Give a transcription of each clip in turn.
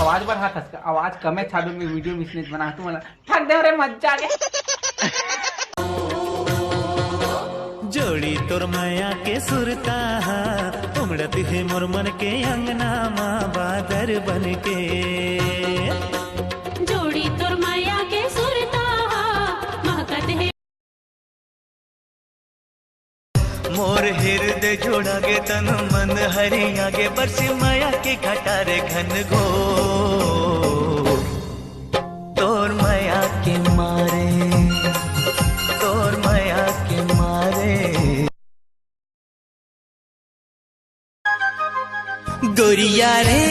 आवाज बढ़ात आवाज कमे छाडून मी व्हिडिओ मिसनेच बना तू मला ठाक दे रे मज्जा आ जोड़ी तोर माया के सुरता उमड़त है मोर मन के अंगना माँ बादर बन के। जोड़ी तोर माया के सुरता महकत है मोर हृदय जोड़ा गे तन मन हरिया गे बरसी माया के घटारे घन घो तोर माया के मारे तोर माया के मारे गोरिया रे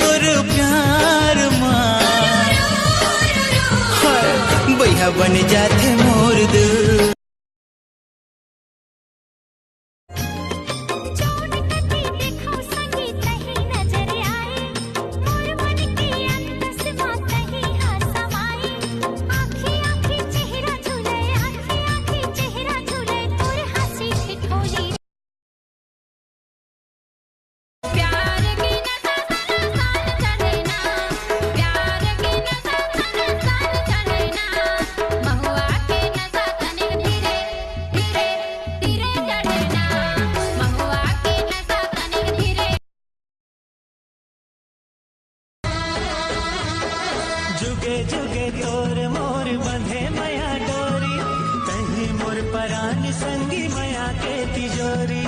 तोर प्यार माँ बैया बन जाते मोर दिल। जुगे जुगे तोर मोर बंधे मया डोरी तही मोर परान संगी मया के तिजोरी।